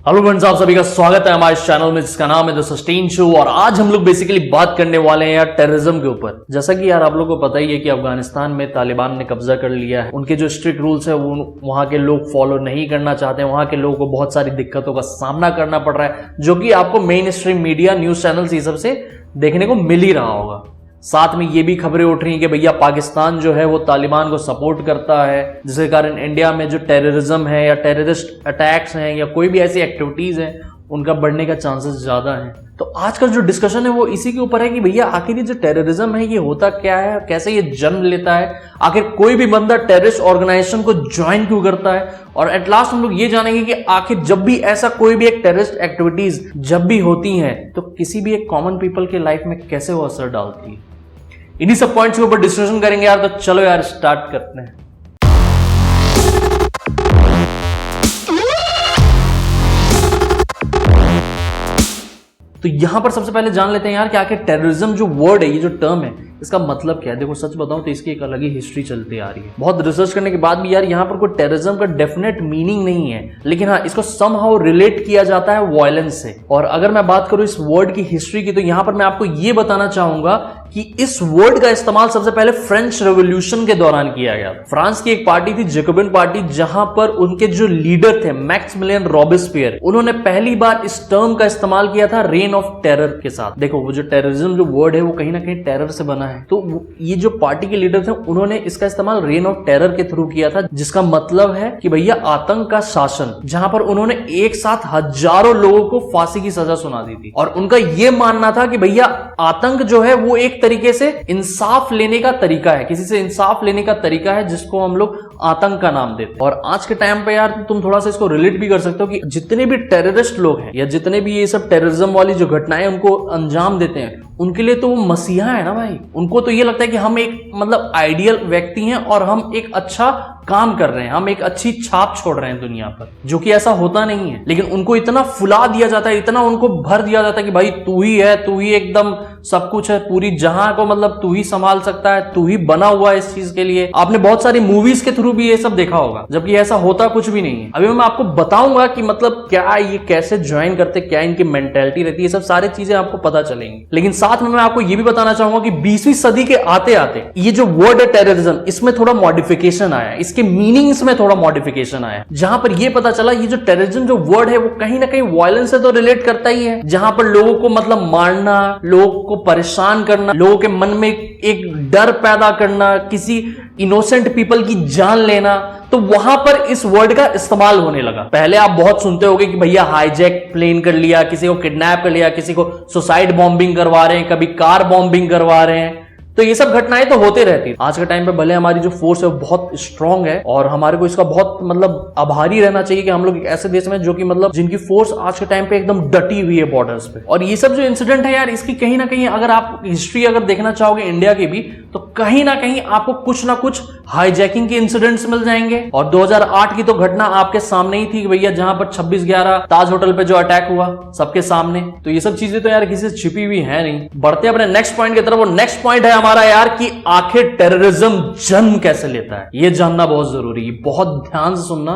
Hello friends, आप सभी का स्वागत है हमारे चैनल में जिसका नाम है द सस्टेन शो। और आज हम लोग बेसिकली बात करने वाले हैं यार टेररिज्म के ऊपर। जैसा कि यार आप लोगों को पता ही है कि अफगानिस्तान में तालिबान ने कब्जा कर लिया है। उनके जो स्ट्रिक्ट रूल्स है वो वहां के लोग फॉलो नहीं करना चाहते हैं। वहां के लोगों को बहुत सारी दिक्कतों का सामना करना पड़ रहा है, जो कि आपको main stream media, news channel ये सब से देखने को मिल ही रहा होगा। साथ में ये भी खबरें उठ रही हैं कि भैया पाकिस्तान जो है वो तालिबान को सपोर्ट करता है, जिसके कारण इंडिया में जो टेररिज्म है या टेररिस्ट अटैक्स हैं या कोई भी ऐसी एक्टिविटीज हैं उनका बढ़ने का चांसेस ज्यादा है। तो आज का जो डिस्कशन है वो इसी के ऊपर है कि भैया आखिर ये जो टेररिज्म है ये होता क्या है, कैसे ये जन्म लेता है, आखिर कोई भी बंदा टेररिस्ट ऑर्गेनाइजेशन को ज्वाइन क्यों करता है, और एट लास्ट हम लोग ये जानेंगे कि आखिर जब भी ऐसा कोई भी एक टेररिस्ट एक्टिविटीज जब भी होती हैं तो किसी भी एक कॉमन पीपल के लाइफ में कैसे वो असर डालती है। इन्हीं सब पॉइंट्स के ऊपर डिस्कशन करेंगे यार। तो चलो यार स्टार्ट करते हैं। तो यहां पर सबसे पहले जान लेते हैं यार कि आखिर टेररिज्म जो वर्ड है, ये जो टर्म है, इसका मतलब क्या है। देखो सच बताऊं तो इसकी एक अलग ही हिस्ट्री चलती आ रही है। बहुत रिसर्च करने के बाद भी यार यहाँ पर कोई टेररिज्म का डेफिनेट मीनिंग नहीं है, लेकिन हाँ इसको समहाउ रिलेट किया जाता है वायलेंस से। और अगर मैं बात करूं इस वर्ड की हिस्ट्री की, तो यहां पर मैं आपको ये बताना चाहूंगा कि इस वर्ड का इस्तेमाल सबसे पहले फ्रेंच रेवोल्यूशन के दौरान किया गया। फ्रांस की एक पार्टी थी, जैकोबिन पार्टी, जहां पर उनके जो लीडर थे मैक्सिमिलियन रॉबेस्पियर, उन्होंने पहली बार इस टर्म का इस्तेमाल किया था रेन ऑफ टेरर के साथ। देखो वो जो टेररिज्म जो वर्ड है वो कहीं ना कहीं टेरर से बना है, तो ये जो पार्टी के लीडर थे उन्होंने इसका इस्तेमाल रेन ऑफ टेरर के थ्रू किया था, जिसका मतलब है कि भैया आतंक का शासन, जहां पर उन्होंने एक साथ हजारों लोगों को फांसी की सजा सुना दी थी। और उनका यह मानना था कि भैया आतंक जो है वो एक तरीके से इंसाफ लेने का तरीका है, किसी से इंसाफ लेने का तरीका है, जिसको हम लोग आतंक का नाम देते हैं। और आज के टाइम पे यार तुम थोड़ा सा इसको रिलेट भी कर सकते हो कि जितने भी टेररिस्ट लोग हैं या जितने भी ये सब टेररिज्म वाली जो घटनाएं उनको अंजाम देते हैं, उनके लिए तो वो मसीहा है ना भाई। उनको तो ये लगता है कि हम एक मतलब आइडियल व्यक्ति हैं और हम एक अच्छा काम कर रहे हैं, हम एक अच्छी छाप छोड़ रहे हैं दुनिया पर, जो कि ऐसा होता नहीं है। लेकिन उनको इतना फुला दिया जाता है, इतना उनको भर दिया जाता है कि भाई तू ही है, तू ही एकदम सब कुछ है, पूरी जहां को मतलब तू ही संभाल सकता है, तू ही बना हुआ है इस चीज के लिए। आपने बहुत सारी मूवीज के थ्रू भी ये सब देखा होगा, जबकि ऐसा होता कुछ भी नहीं है। अभी मैं आपको बताऊंगा कि मतलब क्या ये कैसे ज्वाइन करते, क्या इनकी मेंटेलिटी रहती है, ये सब सारी चीजें आपको पता चलेंगी। लेकिन साथ में मैं आपको ये भी बताना चाहूंगा कि 20वीं सदी के आते आते ये जो वर्ड है टेररिज्म, इसमें थोड़ा मॉडिफिकेशन आया, इसके मीनिंग्स में थोड़ा मॉडिफिकेशन आया, जहां पर ये पता चला ये जो टेररिज्म जो वर्ड है वो कहीं ना कहीं वायलेंस से तो रिलेट करता ही है, जहां पर लोगों को मतलब मारना, लोगों को परेशान करना, लोगों के मन में एक डर पैदा करना, किसी इनोसेंट पीपल की जान लेना। तो वहां पर इस वर्ड का इस्तेमाल होने लगा। पहले आप बहुत सुनते होंगे कि भैया हाईजैक प्लेन कर लिया, किसी को किडनैप कर लिया, किसी को सुसाइड बॉम्बिंग करवा रहे हैं, कभी कार बॉम्बिंग करवा रहे हैं। तो ये सब घटनाएं तो होते रहती है। आज के टाइम पे भले हमारी जो फोर्स है वो बहुत स्ट्रांग है और हमारे को इसका बहुत मतलब आभारी रहना चाहिए कि हम लोग एक ऐसे देश में जो कि मतलब जिनकी फोर्स आज के टाइम पे एकदम डटी हुई है बॉर्डर्स पे। और ये सब जो इंसिडेंट है यार, इसकी कहीं ना कहीं अगर आप हिस्ट्री अगर देखना चाहोगे इंडिया की भी, तो कहीं ना कहीं आपको कुछ ना कुछ हाईजैकिंग के इंसिडेंट्स मिल जाएंगे। और 2008 की तो घटना आपके सामने ही थी भैया, जहां पर 26/11 ताज होटल पे जो अटैक हुआ सबके सामने। तो ये सब चीजें तो यार किसी से छिपी हुई है नहीं। बढ़ते अपने नेक्स्ट पॉइंट की तरफ। वो नेक्स्ट पॉइंट है हमारा यार कि आखिर टेररिज्म जन्म कैसे लेता है। यह जानना बहुत जरूरी है, बहुत ध्यान से सुनना,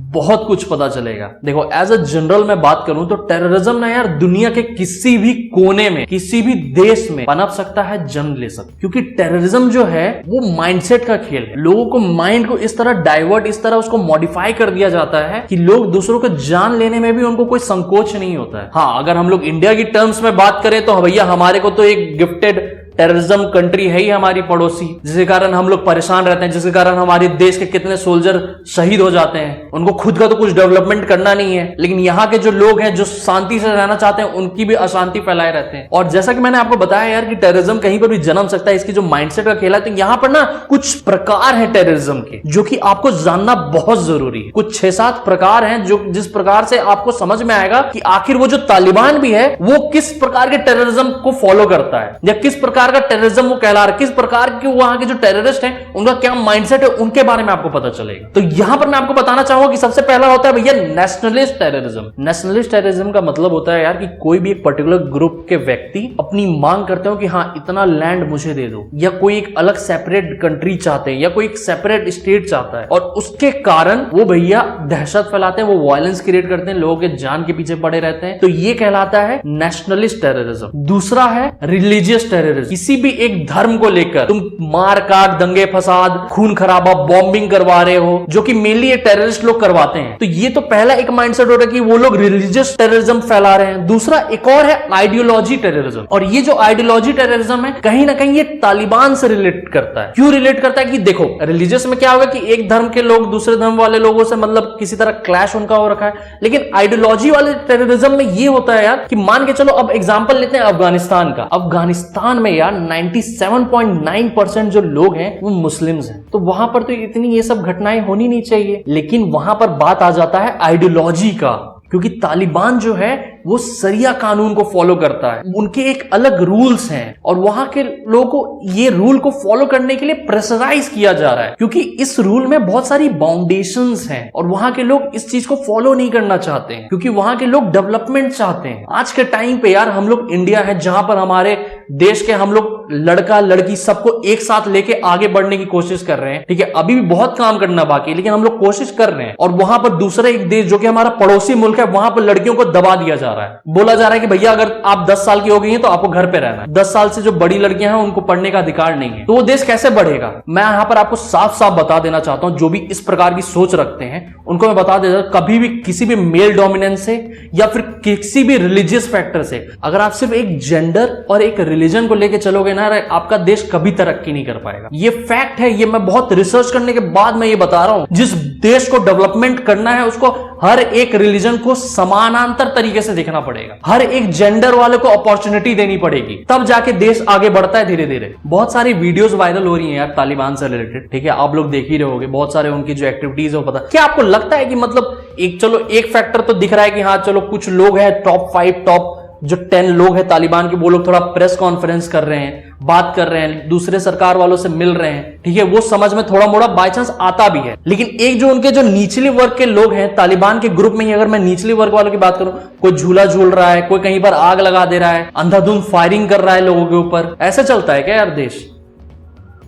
बहुत कुछ पता चलेगा। देखो एज अ जनरल मैं बात करूं तो टेररिज्म ना यार दुनिया के किसी भी कोने में, किसी भी देश में पनप सकता है, जन्म ले सकता है। क्योंकि टेररिज्म जो है वो माइंडसेट का खेल है। लोगों को माइंड को इस तरह डाइवर्ट, इस तरह उसको मॉडिफाई कर दिया जाता है कि लोग दूसरों को जान लेने में भी उनको कोई संकोच नहीं होता है। हाँ, अगर हम लोग इंडिया की टर्म्स में बात करें तो भैया हमारे को तो एक गिफ्टेड टेररिज्म कंट्री है ही हमारी पड़ोसी, जिसके कारण हम लोग परेशान रहते हैं, जिसके कारण हमारे देश के कितने सोल्जर शहीद हो जाते हैं। उनको खुद का तो कुछ डेवलपमेंट करना नहीं है, लेकिन यहाँ के जो लोग हैं जो शांति से रहना चाहते हैं उनकी भी अशांति फैलाए रहते हैं। और जैसा कि मैंने आपको बताया यार कि टेररिज्म कहीं पर भी जन्म सकता है, इसकी जो माइंडसेट का खेल है। तो यहाँ पर ना कुछ प्रकार है टेररिज्म के, जो कि आपको जानना बहुत जरूरी है। कुछ 6-7 प्रकार हैं जो जिस प्रकार से आपको समझ में आएगा कि आखिर वो जो तालिबान भी है वो किस प्रकार के टेररिज्म को फॉलो करता है या किस प्रकार प्रकार का टेररिज्म वो कहला रहा है, किस प्रकार के वहां के जो टेररिस्ट हैं उनका क्या माइंडसेट है, उनके बारे में आपको पता चलेगा। तो यहां पर मैं आपको बताना चाहूंगा कि सबसे पहला होता है भैया नेशनलिस्ट टेररिज्म। नेशनलिस्ट टेररिज्म का मतलब होता है यार कि कोई भी एक पर्टिकुलर ग्रुप के व्यक्ति अपनी मांग करते हो कि हाँ इतना लैंड मुझे दे दो, या कोई एक अलग सेपरेट कंट्री चाहते हैं, या कोई एक सेपरेट स्टेट चाहता है, और उसके कारण वो भैया दहशत फैलाते हैं, वो वायलेंस क्रिएट करते हैं, लोगों के जान के पीछे पड़े रहते हैं। तो ये कहलाता है नेशनलिस्ट टेररिज्म। दूसरा है रिलीजियस टेररिज्म। किसी भी एक धर्म को लेकर तुम मार काट, दंगे फसाद, खून खराबा, बॉम्बिंग करवा रहे हो, जो कि मेनली ये टेररिस्ट लोग करवाते हैं। तो ये तो पहला एक माइंडसेट हो रहा है कि वो लोग रिलीजियस टेररिज्म फैला रहे हैं। दूसरा एक और है आइडियोलॉजी टेररिज्म, और ये जो आइडियोलॉजी टेररिज्म है कहीं ना कहीं ये तालिबान से रिलेट करता है। क्यों रिलेट करता है कि देखो रिलीजियस में क्या होगा कि एक धर्म के लोग दूसरे धर्म वाले लोगों से मतलब किसी तरह क्लैश उनका हो रखा है, लेकिन आइडियोलॉजी वाले टेररिज्म में ये होता है यार कि मान के चलो, अब एग्जांपल लेते हैं अफगानिस्तान का। अफगानिस्तान में यार 97.9% जो लोग हैं वो मुस्लिम्स हैं, तो वहां पर तो इतनी ये सब घटनाएं होनी नहीं चाहिए। लेकिन वहां पर बात आ जाता है आइडियोलॉजी का, क्योंकि तालिबान जो है वो सरिया कानून को फॉलो करता है, उनके एक अलग रूल्स हैं, और वहां के लोगों को ये रूल को फॉलो करने के लिए प्रेशराइज किया जा रहा है, क्योंकि इस रूल में बहुत सारी बाउंडेशंस हैं और वहां के लोग इस चीज को फॉलो नहीं करना चाहते हैं, क्योंकि वहां के लोग डेवलपमेंट चाहते हैं। आज के टाइम पे यार हम लोग इंडिया है जहां पर हमारे देश के हम लोग लड़का लड़की सबको एक साथ लेके आगे बढ़ने की कोशिश कर रहे हैं, ठीक है। अभी भी बहुत काम करना बाकी है, लेकिन हम लोग कोशिश कर रहे हैं। और वहां पर दूसरा एक देश जो कि हमारा पड़ोसी मुल्क है, वहां पर लड़कियों को दबा दिया जा रहा है। बोला जा रहा है कि भैया अगर आप 10 साल की हो गई हैं तो आपको घर पे रहना है, 10 साल से जो बड़ी लड़कियां हैं उनको पढ़ने का अधिकार नहीं है। तो वो देश कैसे बढ़ेगा? मैं यहां पर आपको साफ साफ बता देना चाहता हूं, जो भी इस प्रकार की सोच रखते हैं उनको मैं बता देता हूं, कभी भी किसी भी मेल डोमिनेंस से या फिर किसी भी रिलीजियस फैक्टर से अगर आप सिर्फ एक जेंडर और एक रिलीजन को लेकर चलोगे ना, आपका देश कभी तरक्की नहीं कर पाएगा। ये फैक्ट है, ये मैं बहुत रिसर्च करने के बाद मैं ये बता रहा हूं। जिस देश को डेवलपमेंट करना है उसको हर एक रिलीजन को समानांतर तरीके से देखना पड़ेगा, हर एक जेंडर वाले को अपॉर्चुनिटी देनी पड़ेगी, तब जाके देश आगे बढ़ता है धीरे धीरे। बहुत सारी वीडियोस वायरल हो रही हैं यार तालिबान से रिलेटेड, ठीक है, आप लोग देख ही रहे होगे, बहुत सारे उनकी जो एक्टिविटीज है वो पता। क्या आपको लगता है कि मतलब एक फैक्टर तो दिख रहा है कि हाँ चलो कुछ लोग हैं टॉप 5 टॉप जो 10 लोग हैं तालिबान के, वो लोग थोड़ा प्रेस कॉन्फ्रेंस कर रहे हैं, बात कर रहे हैं, दूसरे सरकार वालों से मिल रहे हैं, ठीक है, वो समझ में थोड़ा मोड़ा बाय चांस आता भी है। लेकिन एक जो उनके जो निचले वर्ग के लोग हैं तालिबान के ग्रुप में ही, अगर मैं निचले वर्ग वालों की बात करूं, कोई झूला झूल रहा है, कोई कहीं पर आग लगा दे रहा है, अंधाधुंध फायरिंग कर रहा है लोगों के ऊपर, ऐसे चलता है क्या यार देश?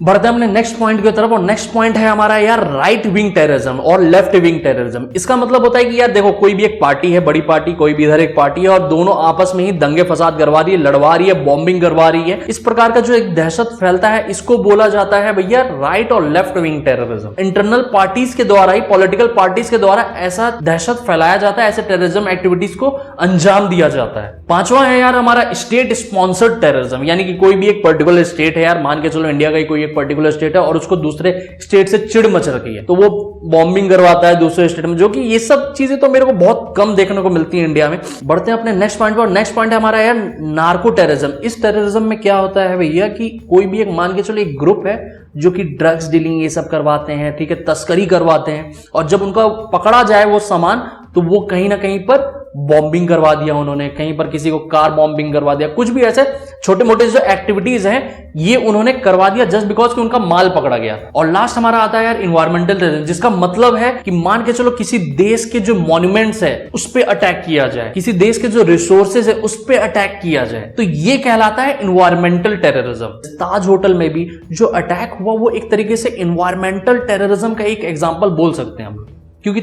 बढ़ते हैं अपने नेक्स्ट पॉइंट की तरफ, और नेक्स्ट पॉइंट है हमारा यार राइट विंग टेररिज्म और लेफ्ट विंग टेररिज्म। इसका मतलब होता है कि यार देखो कोई भी एक पार्टी है, बड़ी पार्टी, कोई भी इधर एक पार्टी है, और दोनों आपस में ही दंगे फसाद करवा रही है, लड़वा रही है, बॉम्बिंग करवा रही है। इस प्रकार का जो एक दहशत फैलता है इसको बोला जाता है भैया राइट और left wing terrorism. Internal parties के द्वारा ही, पॉलिटिकल पार्टीज के द्वारा ऐसा दहशत फैलाया जाता है, ऐसे टेररिज्म एक्टिविटीज को अंजाम दिया जाता है। पांचवा है यार हमारा स्टेट स्पॉन्सर्ड टेररिज्म, यानी कि कोई भी एक पर्टिकुलर स्टेट है यार, मान के चलो इंडिया का कोई एक पर्टिकुलर स्टेट है और उसको दूसरे स्टेट से चिढ़ मच रखी है, तो वो बॉम्बिंग करवाता है दूसरे स्टेट में, जो कि ये सब चीजें तो मेरे को बहुत कम देखने को मिलती है इंडिया में। बढ़ते हैं अपने नेक्स्ट पॉइंट पर, और नेक्स्ट पॉइंट है हमारा यार नार्को टेररिज्म। इस टेररिज्म में क्या होता है भैया कि कोई भी एक मान के चलो एक ग्रुप है जो कि ड्रग्स डीलिंग ये सब करवाते हैं, ठीक है, तस्करी करवाते हैं, और जब उनका पकड़ा जाए वो सामान, तो वो कहीं ना कहीं पर बॉम्बिंग करवा दिया उन्होंने, कहीं पर किसी को कार बॉम्बिंग करवा दिया, कुछ भी ऐसे छोटे मोटे जो एक्टिविटीज हैं ये उन्होंने करवा दिया जस्ट बिकॉज कि उनका माल पकड़ा गया। और लास्ट हमारा आता है यार इन्वायरमेंटल टेररिज्म, जिसका मतलब है कि मान के चलो किसी देश के जो मॉन्यूमेंट्स है उस पर अटैक किया जाए, किसी देश के जो रिसोर्सेज है उस पर अटैक किया जाए, तो ये कहलाता है इन्वायरमेंटल टेररिज्म। ताज होटल में भी जो अटैक हुआ वो एक तरीके से इन्वायरमेंटल टेररिज्म का एक एग्जाम्पल बोल सकते हैं हम लोग, क्योंकि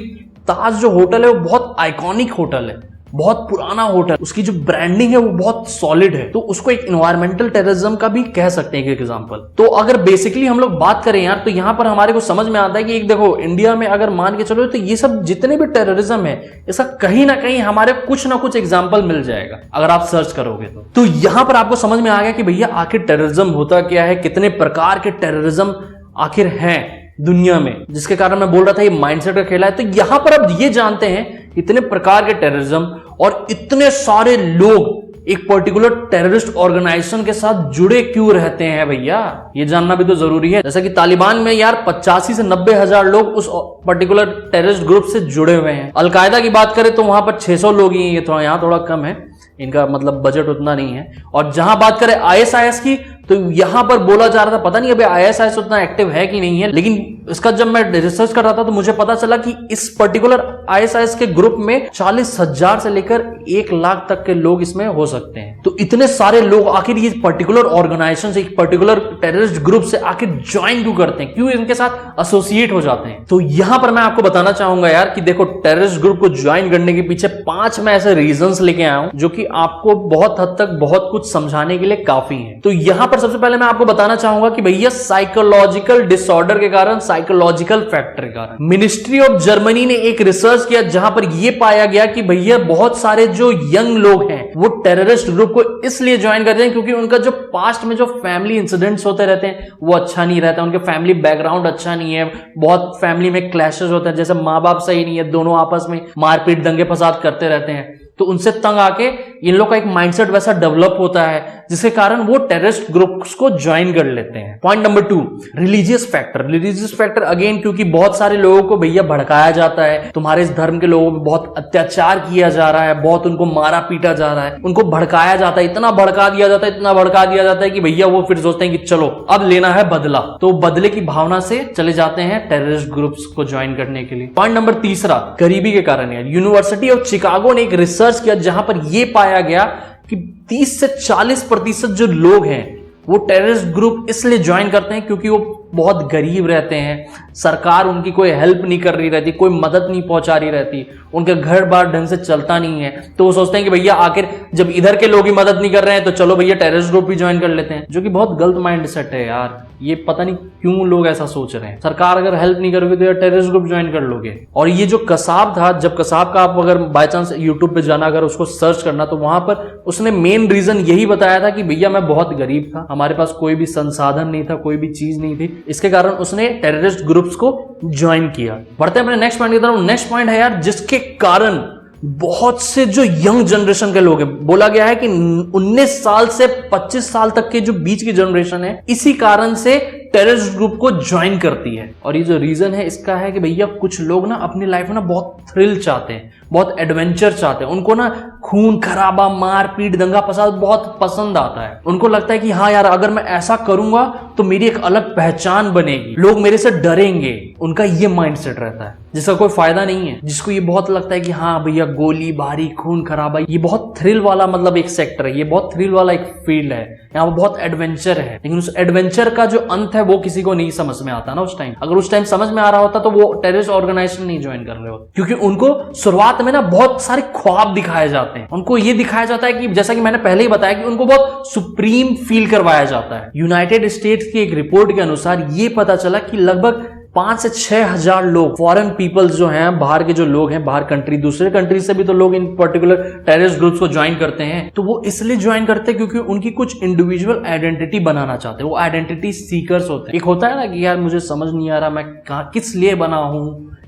ताज जो होटल है वो बहुत आइकॉनिक होटल है, बहुत पुराना होटल, उसकी जो ब्रांडिंग है वो बहुत सॉलिड है, तो उसको एक इन्वायरमेंटल टेररिज्म का भी कह सकते हैं एक एग्जांपल। तो अगर बेसिकली हम लोग बात करें यार, तो यहां पर हमारे को समझ में आता है कि एक देखो इंडिया में अगर मान के चलो तो ये सब जितने भी टेररिज्म है इसका कहीं ना कहीं हमारे कुछ ना कुछ एग्जाम्पल मिल जाएगा अगर आप सर्च करोगे तो यहां पर आपको समझ में आ गया कि भैया आखिर टेररिज्म होता क्या है, कितने प्रकार के टेररिज्म आखिर हैं दुनिया में, जिसके कारण मैं बोल रहा था ये माइंडसेट का खेला है। तो यहां पर अब ये जानते हैं इतने प्रकार के टेररिज्म और इतने सारे लोग एक पर्टिकुलर टेररिस्ट ऑर्गेनाइजेशन के साथ जुड़े क्यों रहते हैं भैया, ये जानना भी तो जरूरी है। जैसा कि तालिबान में यार 85 से 90 हजार लोग उस पर्टिकुलर टेररिस्ट ग्रुप से जुड़े हुए हैं। अलकायदा की बात करें तो वहां पर 600 लोग ही हैं, ये यहाँ थोड़ा कम है, इनका मतलब बजट उतना नहीं है। और जहां बात करें आईएसआईएस की तो यहां पर बोला जा रहा था, पता नहीं अभी आईएसआईएस उतना एक्टिव है कि नहीं है, लेकिन इसका जब मैं रिसर्च कर रहा था तो मुझे पता चला कि इस पर्टिकुलर आईएसआईएस के ग्रुप में 40,000 से लेकर 1 लाख तक के लोग इसमें हो सकते हैं। तो इतने सारे लोग आखिर ये पर्टिकुलर ऑर्गेनाइजेशन से, एक पर्टिकुलर टेररिस्ट ग्रुप से आखिर ज्वाइन क्यों करते हैं, क्यों इनके साथ एसोसिएट हो जाते हैं? तो यहां पर मैं आपको बताना चाहूंगा यार कि देखो, टेररिस्ट ग्रुप को ज्वाइन करने के पीछे 5 मैं ऐसे रीजंस लेके आया हूं जो कि आपको बहुत हद तक बहुत कुछ समझाने के लिए काफी है। तो यहां पर सबसे पहले मैं आपको बताना चाहूंगा कि भैया साइकोलॉजिकल डिसऑर्डर के कारण, साइकोलॉजिकल फैक्टर के कारण मिनिस्ट्री ऑफ जर्मनी ने एक रिसर्च किया जहां पर यह पाया गया कि भैया बहुत सारे जो यंग लोग हैं वो टेररिस्ट ग्रुप को इसलिए ज्वाइन करते हैं क्योंकि उनका जो पास्ट में जो फैमिली इंसिडेंट्स होते रहते हैं वो अच्छा नहीं रहता, उनके फैमिली बैकग्राउंड अच्छा नहीं है, बहुत फैमिली में क्लैशेस होते हैं, जैसे माँ बाप सही नहीं है, दोनों आपस में मारपीट दंगे फसाद करते रहते हैं, तो उनसे तंग आके इन लोग का एक माइंडसेट वैसा डेवलप होता है जिसके कारण वो टेररिस्ट ग्रुप्स को ज्वाइन कर लेते हैं। Point number 2, religious factor. Religious factor again क्योंकि बहुत सारे लोगों को भैया भड़काया जाता है, तुम्हारे इस धर्म के लोगों पर बहुत अत्याचार किया जा रहा है, बहुत उनको मारा पीटा जा रहा है, उनको भड़काया जाता है, इतना भड़का दिया जाता है, इतना भड़का दिया जाता है कि भैया वो फिर सोचते हैं कि चलो अब लेना है बदला, तो बदले की भावना से चले जाते हैं टेररिस्ट ग्रुप्स को ज्वाइन करने के लिए। पॉइंट नंबर 3, गरीबी के कारण है। यूनिवर्सिटी ऑफ शिकागो ने एक रिसर्च किया जहां पर यह पाया गया कि 30 से 40% जो लोग हैं वो टेररिस्ट ग्रुप इसलिए ज्वाइन करते हैं क्योंकि वो बहुत गरीब रहते हैं, सरकार उनकी कोई हेल्प नहीं कर रही रहती, कोई मदद नहीं पहुंचा रही रहती, उनके घर बार ढंग से चलता नहीं है, तो वो सोचते हैं कि भैया आखिर जब इधर के लोग ही मदद नहीं कर रहे हैं तो चलो भैया टेररिस्ट ग्रुप भी ज्वाइन कर लेते हैं, जो कि बहुत गलत माइंड सेट है यार। ये पता नहीं क्यों लोग ऐसा सोच रहे हैं, सरकार अगर हेल्प नहीं करोगे तो यार टेररिस्ट ग्रुप ज्वाइन कर लोगे। और ये जो कसाब था, जब कसाब का आप अगर बाय चांस यूट्यूब पे जाना, अगर उसको सर्च करना, तो वहां पर उसने मेन रीजन यही बताया था कि भैया मैं बहुत गरीब था, हमारे पास कोई भी संसाधन नहीं था, कोई भी चीज नहीं थी, इसके कारण उसने टेररिस्ट ग्रुप्स को ज्वाइन किया। बढ़ते हैं अपने नेक्स्ट पॉइंट की तरफ। नेक्स्ट पॉइंट है यार जिसके कारण बहुत से जो यंग जनरेशन के लोग हैं, बोला गया है कि 19 साल से 25 साल तक के जो बीच की जनरेशन है, इसी कारण से टेररिस्ट ग्रुप को ज्वाइन करती है। और ये जो रीजन है इसका है कि भैया कुछ लोग ना अपनी लाइफ में ना बहुत थ्रिल चाहते हैं, बहुत एडवेंचर चाहते हैं, उनको ना खून खराबा, मारपीट, दंगा फसाद बहुत पसंद आता है। उनको लगता है कि हाँ यार अगर मैं ऐसा करूंगा तो मेरी एक अलग पहचान बनेगी, लोग मेरे से डरेंगे, उनका ये माइंडसेट रहता है जिसका कोई फायदा नहीं है, जिसको ये बहुत लगता है कि हाँ भैया गोली बारी, खून खराबा, ये बहुत थ्रिल वाला मतलब एक सेक्टर है, ये बहुत थ्रिल वाला एक फील्ड है, यहाँ पर बहुत एडवेंचर है। लेकिन उस एडवेंचर का जो अंत है वो किसी को नहीं समझ में आता ना उस टाइम। अगर उस टाइम समझ में आ रहा होता तो वो टेररिस्ट ऑर्गेनाइजेशन नहीं ज्वाइन कर रहे होते, क्योंकि उनको शुरुआत में ना बहुत सारे ख्वाब दिखाए जाते हैं, उनको ये दिखाया जाता है कि जैसा कि मैंने पहले ही बताया कि उनको बहुत सुप्रीम फील करवाया जाता है। यूनाइटेड स्टेट्स की एक रिपोर्ट के अनुसार ये पता चला कि लगभग 5 से 6 हजार लोग, फॉरेन पीपल्स जो हैं, बाहर के जो लोग हैं, बाहर कंट्री, दूसरे कंट्री से भी तो लोग इन पर्टिकुलर टेररिस्ट ग्रुप्स को ज्वाइन करते हैं, तो वो इसलिए ज्वाइन करते हैं क्योंकि उनकी कुछ इंडिविजुअल आइडेंटिटी बनाना चाहते हैं, वो आइडेंटिटी सीकर्स होते हैं। एक होता है ना कि यार मुझे समझ नहीं आ रहा मैं किस लिए बना हूं,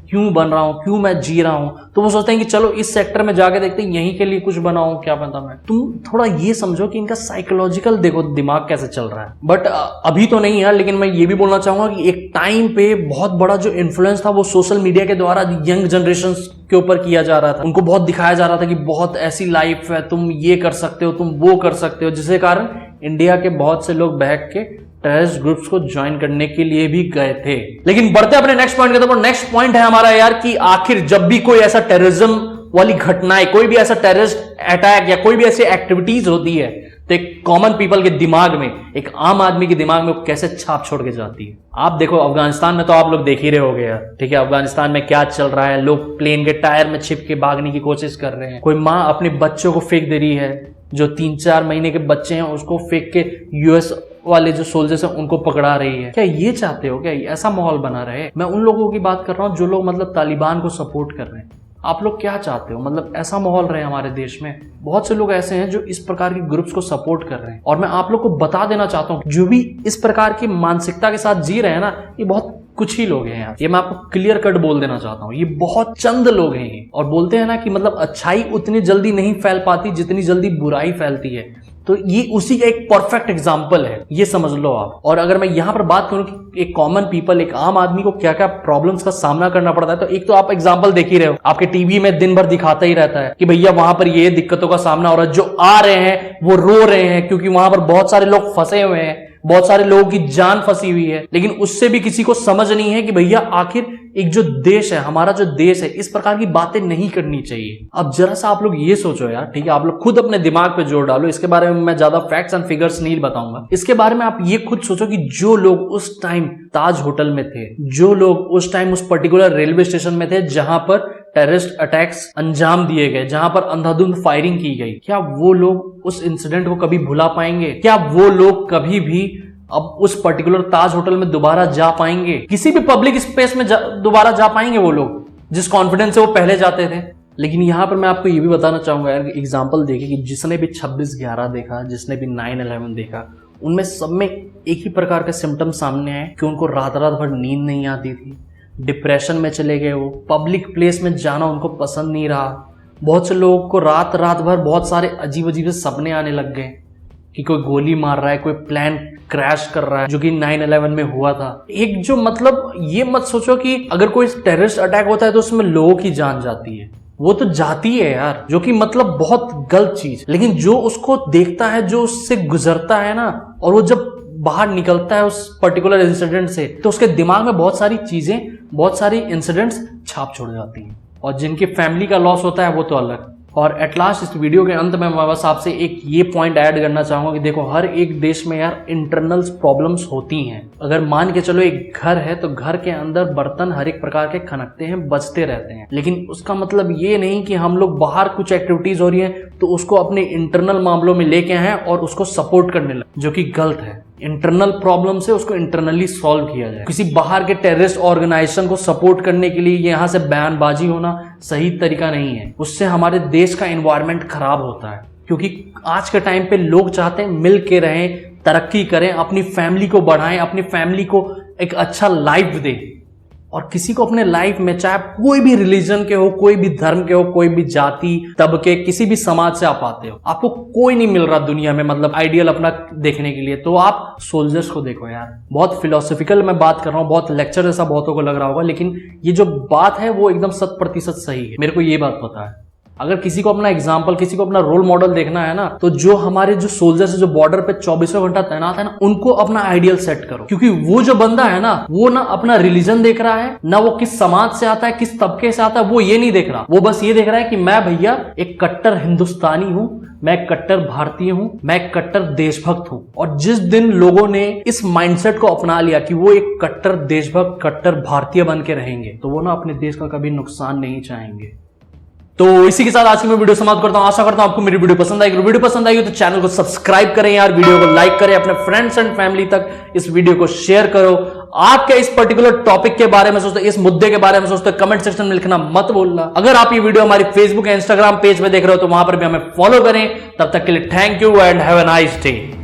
क्यों बन रहा हूं, क्यों मैं जी रहा हूं, तो वो सोचते हैं कि चलो इस सेक्टर में जाके देखते हैं, यहीं के लिए कुछ बनाऊं, क्या पता मैं। तुम थोड़ा ये समझो कि इनका साइकोलॉजिकल देखो दिमाग कैसे चल रहा है। बट अभी तो नहीं है, लेकिन मैं ये भी बोलना चाहूंगा कि एक टाइम पे बहुत बड़ा जो इन्फ्लुएंस था वो सोशल मीडिया के द्वारा यंग जनरेशन के ऊपर किया जा रहा था। उनको बहुत दिखाया जा रहा था कि बहुत ऐसी लाइफ है, तुम ये कर सकते हो, तुम वो कर सकते हो, जिसके कारण इंडिया के बहुत से लोग बहक के टेररिस्ट ग्रुप्स को ज्वाइन करने के लिए भी गए थे। लेकिन बढ़ते अपने नेक्स्ट पॉइंट के, तो नेक्स्ट पॉइंट है हमारा यार कि आखिर जब भी कोई ऐसा टेररिज्म वाली घटनाएं, कोई भी ऐसा टेररिस्ट अटैक या कोई भी ऐसी एक्टिविटीज होती है तो एक कॉमन पीपल के दिमाग में, एक आम आदमी के दिमाग में कैसे छाप छोड़ के जाती है। आप देखो अफगानिस्तान में तो आप लोग देख ही रहे होगे यार, ठीक है, अफगानिस्तान में क्या चल रहा है, लोग प्लेन के टायर में छिप के भागने की कोशिश कर रहे हैं, कोई माँ अपने बच्चों को फेंक दे रही है, जो 3-4 महीने के बच्चे हैं उसको फेंक के यूएस वाले जो सोल्जर्स हैं उनको पकड़ा रही है। क्या ये चाहते हो, क्या ऐसा माहौल बना रहे? मैं उन लोगों की बात कर रहा हूं जो लोग मतलब तालिबान को सपोर्ट कर रहे हैं। आप लोग क्या चाहते हो, मतलब ऐसा माहौल रहे हमारे देश में? बहुत से लोग ऐसे हैं जो इस प्रकार के ग्रुप्स को सपोर्ट कर रहे हैं, और मैं आप लोग को बता देना चाहता हूं जो भी इस प्रकार की मानसिकता के साथ जी रहे हैं ना, ये बहुत कुछ ही लोग हैं यार। ये मैं आपको क्लियर कट बोल देना चाहता हूँ, ये बहुत चंद लोग हैं ये। और बोलते हैं ना कि मतलब अच्छाई उतनी जल्दी नहीं फैल पाती जितनी जल्दी बुराई फैलती है, तो ये उसी का एक परफेक्ट एग्जाम्पल है, ये समझ लो आप। और अगर मैं यहां पर बात करूं कि एक कॉमन पीपल, एक आम आदमी को क्या क्या प्रॉब्लम्स का सामना करना पड़ता है, तो एक तो आप एग्जाम्पल देख ही रहे हो, आपके टीवी में दिन भर दिखाता ही रहता है कि भैया वहां पर ये दिक्कतों का सामना हो रहा है, जो आ रहे हैं वो रो रहे हैं क्योंकि वहां पर बहुत सारे लोग फंसे हुए हैं, बहुत सारे लोगों की जान फंसी हुई है, लेकिन उससे भी किसी को समझ नहीं है कि भैया आखिर एक जो देश है, हमारा जो देश है, इस प्रकार की बातें नहीं करनी चाहिए। अब जरा सा आप लोग ये सोचो यार, ठीक है, आप लोग खुद अपने दिमाग पे जोर डालो। इसके बारे में मैं ज्यादा फैक्ट्स एंड फिगर्स नहीं बताऊंगा। इसके बारे में आप ये खुद सोचो कि जो लोग उस टाइम ताज होटल में थे, जो लोग उस टाइम उस पर्टिकुलर रेलवे स्टेशन में थे जहां पर टेररिस्ट अटैक्स अंजाम दिए गए, जहां पर अंधाधुंध फायरिंग की गई, क्या वो लोग उस इंसिडेंट को कभी भुला पाएंगे? क्या वो लोग कभी भी अब उस पर्टिकुलर ताज होटल में दोबारा जा पाएंगे? किसी भी पब्लिक स्पेस में दोबारा जा पाएंगे वो लोग जिस कॉन्फिडेंस से वो पहले जाते थे? लेकिन यहां पर मैं आपको ये भी बताना चाहूंगा यार, एग्जाम्पल देखिए कि जिसने भी 26/11 देखा, जिसने भी 9/11 देखा, उनमें सब में एक ही प्रकार के सिम्टम सामने आए कि उनको रात रात भर नींद नहीं आती थी, डिप्रेशन में चले गए, वो पब्लिक प्लेस में जाना उनको पसंद नहीं रहा। बहुत से लोगों को रात रात भर बहुत सारे अजीब अजीब से सपने आने लग गए कि कोई गोली मार रहा है, कोई प्लान क्रैश कर रहा है, जो कि 9/11 में हुआ था। एक जो मतलब ये मत सोचो कि अगर कोई टेररिस्ट अटैक होता है तो उसमें लोगों की जान जाती है, वो तो जाती है यार, जो कि मतलब बहुत गलत चीज। लेकिन जो उसको देखता है, जो उससे गुजरता है ना, और वो जब बाहर निकलता है उस पर्टिकुलर इंसिडेंट से, तो उसके दिमाग में बहुत सारी चीजें, बहुत सारी इंसिडेंट्स छाप छोड़ जाती हैं। और जिनकी फैमिली का लॉस होता है वो तो अलग। और एट लास्ट इस वीडियो के अंत में मैं बस आपसे एक ये पॉइंट ऐड करना चाहूंगा कि देखो, हर एक देश में यार इंटरनल प्रॉब्लम्स होती हैं। अगर मान के चलो एक घर है तो घर के अंदर बर्तन हर एक प्रकार के खनकते हैं, बचते रहते हैं, लेकिन उसका मतलब ये नहीं कि हम लोग बाहर कुछ एक्टिविटीज हो रही है तो उसको अपने इंटरनल मामलों में लेके आए और उसको सपोर्ट करने लगे, जो कि गलत है। इंटरनल प्रॉब्लम से उसको इंटरनली सॉल्व किया जाए। किसी बाहर के टेररिस्ट ऑर्गेनाइजेशन को सपोर्ट करने के लिए यहां से बयानबाजी होना सही तरीका नहीं है। उससे हमारे देश का एनवायरनमेंट खराब होता है, क्योंकि आज के टाइम पे लोग चाहते हैं मिल के रहें, तरक्की करें, अपनी फैमिली को बढ़ाएं, अपनी फैमिली को एक अच्छा लाइफ दें। और किसी को अपने लाइफ में, चाहे कोई भी रिलीजन के हो, कोई भी धर्म के हो, कोई भी जाति तबके, किसी भी समाज से आप आते हो, आपको कोई नहीं मिल रहा दुनिया में मतलब आइडियल अपना देखने के लिए, तो आप सोल्जर्स को देखो यार। बहुत फिलोसॉफिकल मैं बात कर रहा हूँ, बहुत लेक्चर जैसा बहुतों को लग रहा होगा, लेकिन ये जो बात है वो एकदम 100% सही है। मेरे को ये बात पता है। अगर किसी को अपना एग्जाम्पल, किसी को अपना रोल मॉडल देखना है ना, तो जो हमारे जो सोल्जर्स जो बॉर्डर पे 24 घंटा तैनात है ना, उनको अपना आइडियल सेट करो। क्योंकि वो जो बंदा है ना, वो ना अपना रिलीजन देख रहा है, ना वो किस समाज से आता है, किस तबके से आता है, वो ये नहीं देख रहा। वो बस ये देख रहा है कि मैं भैया एक कट्टर हिंदुस्तानी हूं, मैं एक कट्टर भारतीय हूं, मैं एक कट्टर देशभक्त हूं। और जिस दिन लोगों ने इस माइंडसेट को अपना लिया कि वो एक कट्टर देशभक्त, कट्टर भारतीय बन के रहेंगे, तो वो ना अपने देश का कभी नुकसान नहीं चाहेंगे। तो इसी के साथ आज की मैं वीडियो समाप्त करता हूं। आशा करता हूं आपको मेरी वीडियो पसंद आएगी। वीडियो पसंद आएगी तो चैनल को सब्सक्राइब करें यार, वीडियो को लाइक करें, अपने फ्रेंड्स एंड फैमिली तक इस वीडियो को शेयर करो। आप क्या इस पर्टिकुलर टॉपिक के बारे में सोचते, इस मुद्दे के बारे में सोचते, कमेंट सेक्शन में लिखना मत भूलना। अगर आप ये वीडियो हमारी फेसबुक या इंस्टाग्राम पेज पे देख रहे हो तो वहां पर भी हमें फॉलो करें। तब तक के लिए thank you and have a nice day.